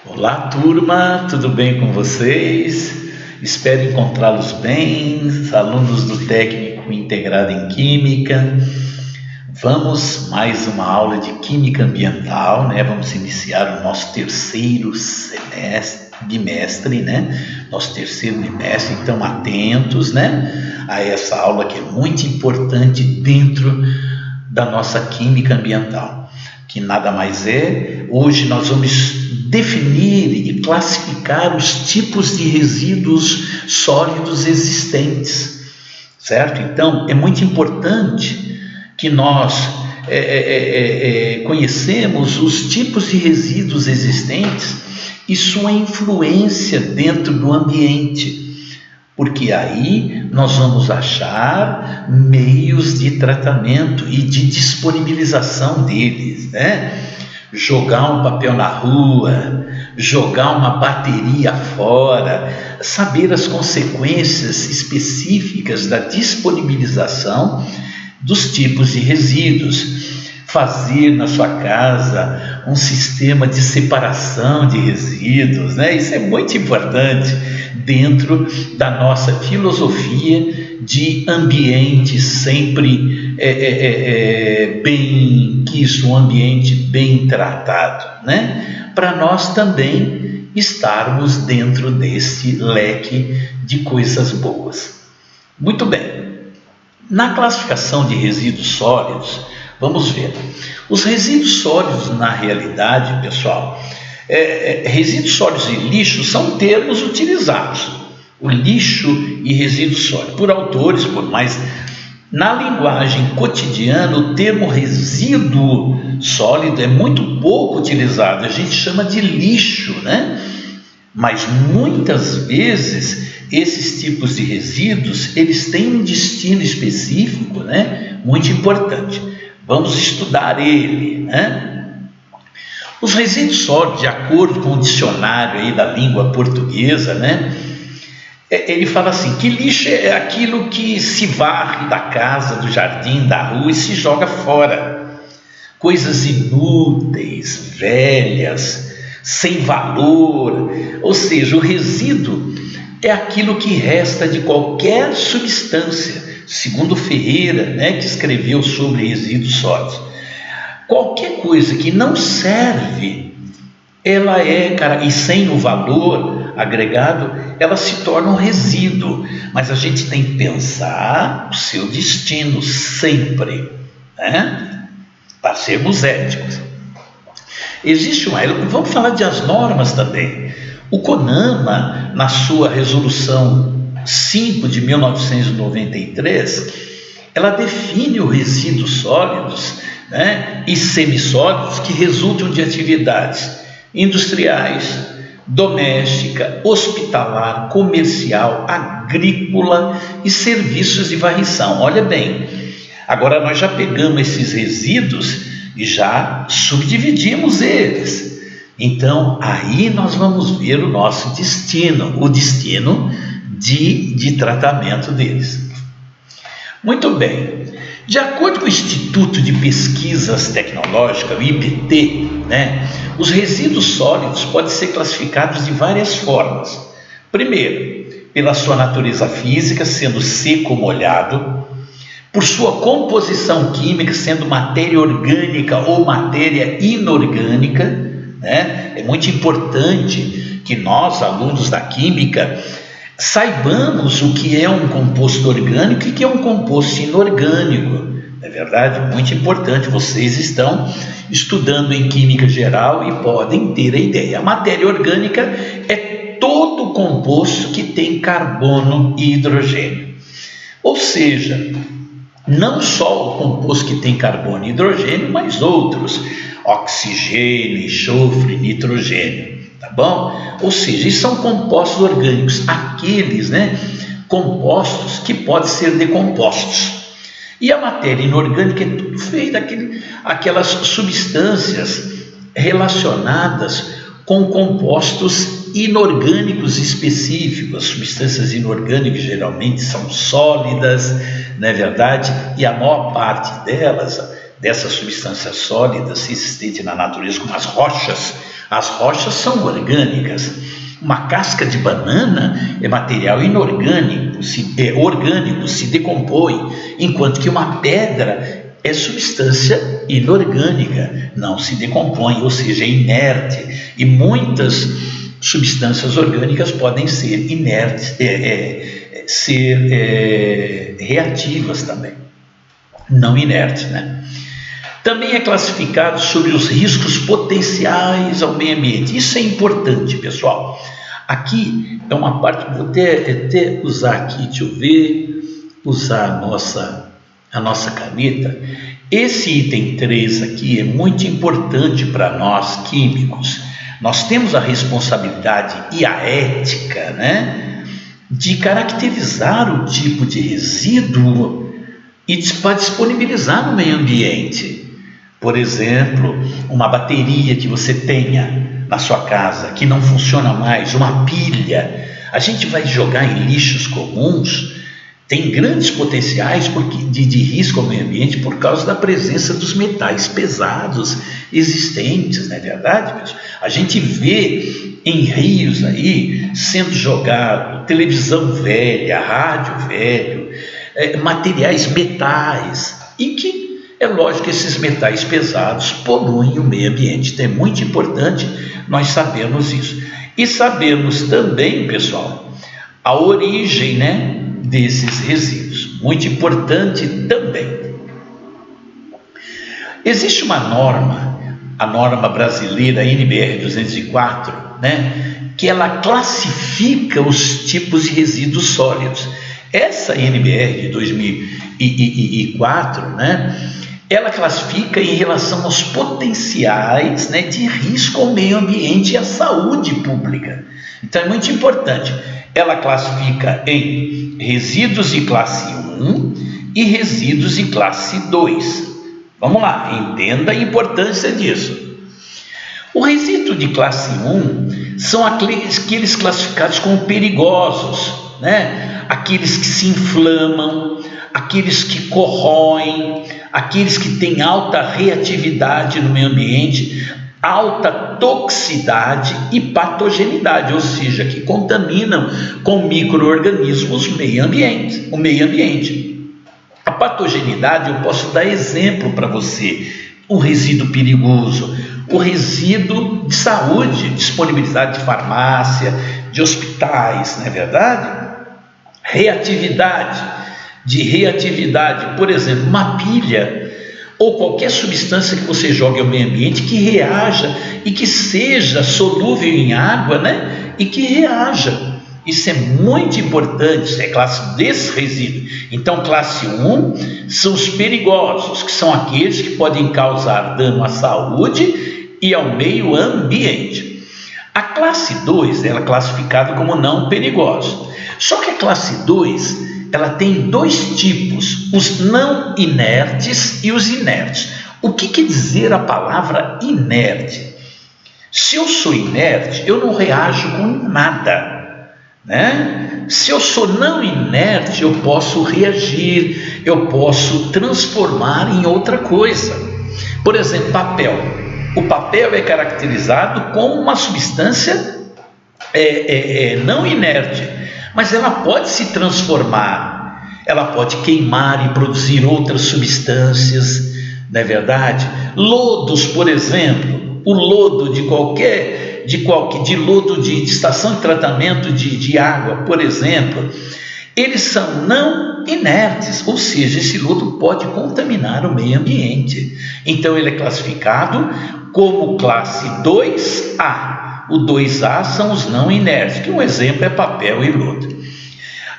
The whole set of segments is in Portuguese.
Olá, turma, tudo bem com vocês? Espero encontrá-los bem, alunos do Técnico Integrado em Química. Vamos mais uma aula de Química Ambiental, né? Vamos iniciar o nosso terceiro bimestre, né? Nosso terceiro bimestre, então atentos, né? A essa aula que é muito importante dentro da nossa Química Ambiental, que nada mais é. Hoje nós vamos definir e classificar os tipos de resíduos sólidos existentes, certo? Então, é muito importante que nós conhecemos os tipos de resíduos existentes e sua influência dentro do ambiente, porque aí nós vamos achar meios de tratamento e de disponibilização deles, né? Jogar um papel na rua, jogar uma bateria fora, saber as consequências específicas da disponibilização dos tipos de resíduos, fazer na sua casa um sistema de separação de resíduos, né? Isso é muito importante dentro da nossa filosofia de ambiente sempre bem quisto, um ambiente bem tratado, né? Para nós também estarmos dentro desse leque de coisas boas. Muito bem, na classificação de resíduos sólidos, vamos ver. Os resíduos sólidos, na realidade, pessoal, resíduos sólidos e lixo são termos utilizados. O lixo e resíduo sólido, por autores, mas na linguagem cotidiana, o termo resíduo sólido é muito pouco utilizado. A gente chama de lixo, né? Mas muitas vezes esses tipos de resíduos, eles têm um destino específico, né? Muito importante. Vamos estudar ele, né? Os resíduos sólidos, de acordo com o dicionário aí da língua portuguesa, né? Ele fala assim, que lixo é aquilo que se varre da casa, do jardim, da rua e se joga fora. Coisas inúteis, velhas, sem valor. Ou seja, o resíduo é aquilo que resta de qualquer substância, segundo Ferreira, né, que escreveu sobre resíduos sólidos. Qualquer coisa que não serve, ela e sem o valor agregado, ela se torna um resíduo. Mas a gente tem que pensar o seu destino sempre, né? Para sermos éticos. Existe vamos falar de as normas também. O CONAMA, na sua resolução 5 de 1993, ela define os resíduos sólidos, né, e semissólidos que resultam de atividades industriais, doméstica, hospitalar, comercial, agrícola e serviços de varrição. Olha bem, agora nós já pegamos esses resíduos e já subdividimos eles. Então, aí nós vamos ver o nosso destino, o destino de tratamento deles. Muito bem. De acordo com o Instituto de Pesquisas Tecnológicas, o IPT, né, os resíduos sólidos podem ser classificados de várias formas. Primeiro, pela sua natureza física, sendo seco ou molhado, por sua composição química, sendo matéria orgânica ou matéria inorgânica, né? É muito importante que nós, alunos da química, saibamos o que é um composto orgânico e o que é um composto inorgânico. É verdade? Muito importante. Vocês estão estudando em química geral e podem ter a ideia. A matéria orgânica é todo composto que tem carbono e hidrogênio. Ou seja, não só o composto que tem carbono e hidrogênio, mas outros, oxigênio, enxofre, nitrogênio, tá bom? Ou seja, isso são compostos orgânicos, aqueles, né, compostos que podem ser decompostos. E a matéria inorgânica é tudo feito aquelas substâncias relacionadas com compostos inorgânicos específicos. As substâncias inorgânicas geralmente são sólidas, não é verdade? E a maior parte dessas substâncias sólidas existentes na natureza, como as rochas, As rochas são orgânicas. Uma casca de banana é material inorgânico, orgânico, se decompõe, enquanto que uma pedra é substância inorgânica, não se decompõe, ou seja, é inerte. E muitas substâncias orgânicas podem ser inertes, reativas também, não inertes, né? Também é classificado sobre os riscos potenciais ao meio ambiente. Isso é importante, pessoal. Aqui é uma parte, vou até usar aqui, deixa eu ver, usar a nossa caneta. Esse item 3 aqui é muito importante para nós químicos. Nós temos a responsabilidade e a ética, né, de caracterizar o tipo de resíduo e para disponibilizar no meio ambiente. Por exemplo, uma bateria que você tenha na sua casa que não funciona mais, uma pilha, a gente vai jogar em lixos comuns, tem grandes potenciais de risco ao meio ambiente por causa da presença dos metais pesados existentes, não é verdade, pessoal? A gente vê em rios aí sendo jogado televisão velha, rádio velho, materiais metais, e que é lógico que esses metais pesados poluem o meio ambiente. Então é muito importante nós sabermos isso. E sabemos também, pessoal, a origem, né, desses resíduos. Muito importante também. Existe uma norma, a norma brasileira NBR 204, né, que ela classifica os tipos de resíduos sólidos. Essa NBR de 2004, né, ela classifica em relação aos potenciais, né, de risco ao meio ambiente e à saúde pública. Então é muito importante. Ela classifica em resíduos de classe 1 e resíduos de classe 2. Vamos lá, entenda a importância disso. O resíduo de classe 1 são aqueles classificados como perigosos, né? Aqueles que se inflamam, aqueles que corroem, aqueles que têm alta reatividade no meio ambiente, alta toxicidade e patogenidade, ou seja, que contaminam com micro-organismos o meio ambiente. A patogenidade, eu posso dar exemplo para você: o resíduo perigoso, o resíduo de saúde, disponibilidade de farmácia, de hospitais, não é verdade? Reatividade, por exemplo, uma pilha ou qualquer substância que você jogue ao meio ambiente que reaja e que seja solúvel em água, né? E que reaja. Isso é muito importante, é classe desse resíduo. Então, classe 1 são os perigosos, que são aqueles que podem causar dano à saúde e ao meio ambiente. A classe 2 ela é classificada como não perigosos. Só que a classe 2 ela tem dois tipos, os não inertes e os inertes. O que quer dizer a palavra inerte? Se eu sou inerte, eu não reajo com nada, né? Se eu sou não inerte, eu posso reagir, eu posso transformar em outra coisa. Por exemplo, papel. O papel é caracterizado como uma substância não inerte, mas ela pode se transformar, ela pode queimar e produzir outras substâncias, não é verdade? Lodos, por exemplo, o lodo de lodo de estação de tratamento de água, por exemplo, eles são não inertes, ou seja, esse lodo pode contaminar o meio ambiente. Então ele é classificado como classe 2A. O 2A são os não inertes, que um exemplo é papel e lodo.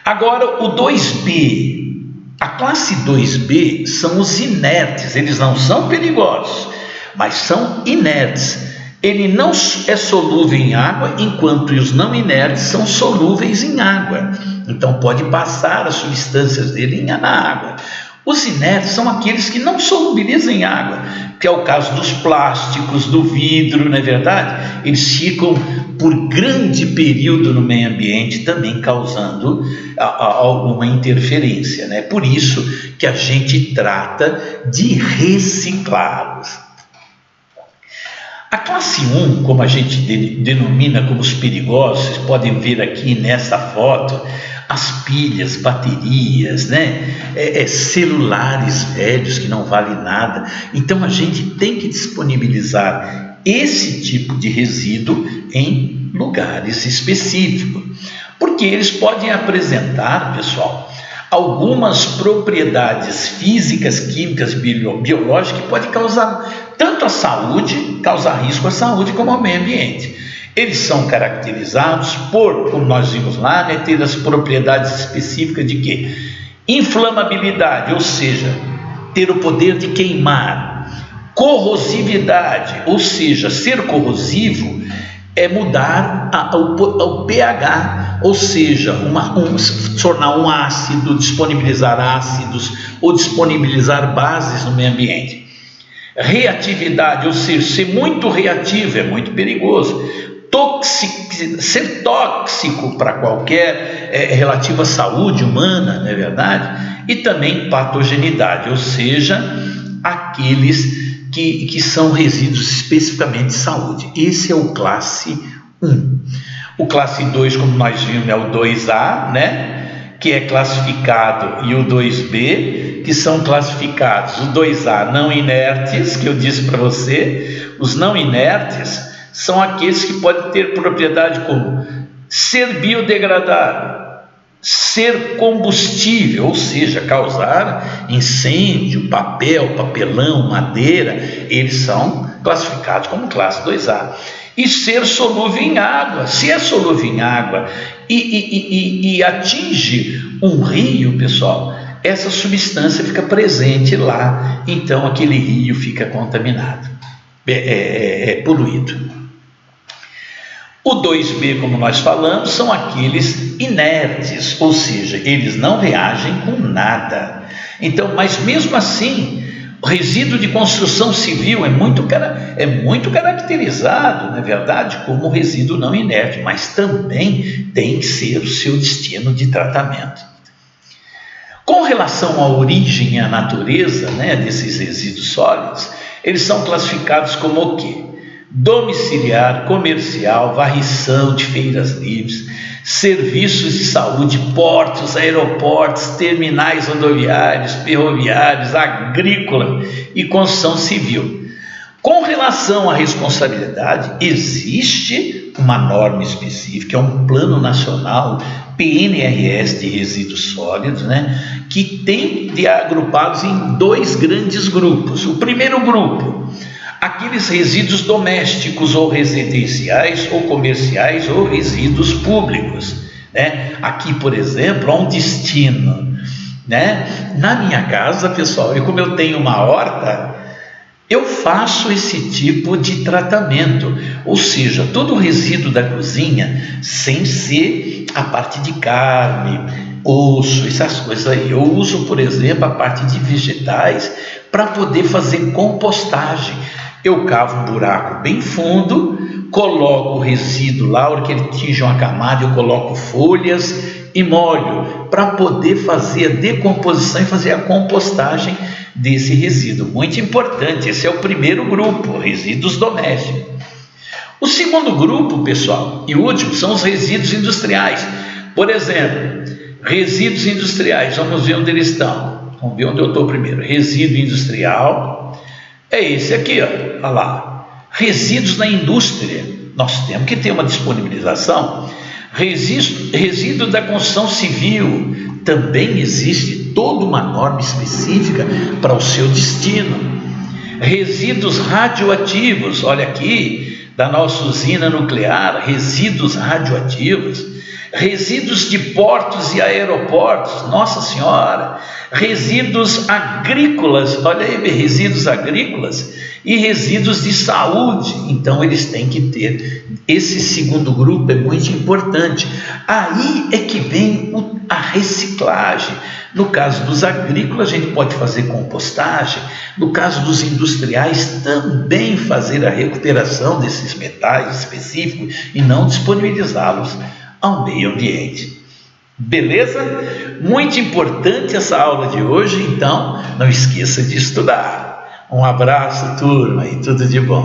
Agora, o 2B, a classe 2B são os inertes, eles não são perigosos, mas são inertes. Ele não é solúvel em água, enquanto os não inertes são solúveis em água. Então, pode passar as substâncias dele na água. Os inertes são aqueles que não solubilizam em água, que é o caso dos plásticos, do vidro, não é verdade? Eles ficam por grande período no meio ambiente, também causando alguma interferência, né? Por isso que a gente trata de reciclá-los. A classe 1, como a gente denomina como os perigosos, vocês podem ver aqui nessa foto, as pilhas, baterias, né? Celulares velhos que não valem nada. Então a gente tem que disponibilizar esse tipo de resíduo em lugares específicos, porque eles podem apresentar, pessoal, algumas propriedades físicas, químicas, biológicas que podem causar tanto a saúde, causar risco à saúde como ao meio ambiente. Eles são caracterizados por, como nós vimos lá, né, ter as propriedades específicas de quê? Inflamabilidade, ou seja, ter o poder de queimar. Corrosividade, ou seja, ser corrosivo é mudar o pH, ou seja, tornar um ácido, disponibilizar ácidos ou disponibilizar bases no meio ambiente. Reatividade, ou seja, ser muito reativo é muito perigoso. Ser tóxico para qualquer relativo à saúde humana, não é verdade? E também patogenidade, ou seja, aqueles que são resíduos especificamente de saúde. Esse é o classe 1. O classe 2, como nós vimos, é o 2A, né? Que é classificado, e o 2B, que são classificados. O 2A não inertes, que eu disse para você. Os não inertes são aqueles que podem ter propriedade como ser biodegradável, ser combustível, ou seja, causar incêndio, papelão, madeira. Eles são classificados como classe 2A. E ser solúvel em água. Se é solúvel em água e atinge um rio, pessoal, essa substância fica presente lá, então aquele rio fica contaminado, poluído. O 2B, como nós falamos, são aqueles inertes, ou seja, eles não reagem com nada. Então, mas mesmo assim, o resíduo de construção civil é muito caracterizado, na verdade, como resíduo não inerte, mas também tem que ser o seu destino de tratamento. Com relação à origem e à natureza, né, desses resíduos sólidos, eles são classificados como o quê? Domiciliar, comercial, varrição de feiras livres, serviços de saúde, portos, aeroportos, terminais rodoviários, ferroviários, agrícola e construção civil. Com relação à responsabilidade, existe uma norma específica, é um plano nacional, PNRS de resíduos sólidos, né, que tem agrupados em 2 grandes grupos. O primeiro grupo, aqueles resíduos domésticos ou residenciais ou comerciais ou resíduos públicos, né? Aqui, por exemplo, há um destino, né? Na minha casa, pessoal, como eu tenho uma horta, eu faço esse tipo de tratamento, ou seja, todo o resíduo da cozinha, sem ser a parte de carne, osso, essas coisas aí. Eu uso, por exemplo, a parte de vegetais para poder fazer compostagem. Eu cavo um buraco bem fundo, coloco o resíduo lá, a hora que ele atinge uma camada, eu coloco folhas e molho para poder fazer a decomposição e fazer a compostagem desse resíduo. Muito importante, esse é o primeiro grupo, resíduos domésticos. O segundo grupo, pessoal, e último, são os resíduos industriais. Por exemplo, resíduos industriais, vamos ver onde eles estão. Vamos ver onde eu estou primeiro. Resíduo industrial é esse aqui, ó. Olha lá. Resíduos na indústria, nós temos que ter uma disponibilização. Resíduo da construção civil, também existe toda uma norma específica para o seu destino. Resíduos radioativos, olha aqui, da nossa usina nuclear, resíduos radioativos. Resíduos de portos e aeroportos, nossa senhora, resíduos agrícolas, olha aí, resíduos agrícolas e resíduos de saúde. Então eles têm que ter, esse segundo grupo é muito importante. Aí é que vem a reciclagem. No caso dos agrícolas, a gente pode fazer compostagem. No caso dos industriais, também fazer a recuperação desses metais específicos e não disponibilizá-los ao meio ambiente. Beleza? Muito importante essa aula de hoje, então não esqueça de estudar. Um abraço, turma, e tudo de bom.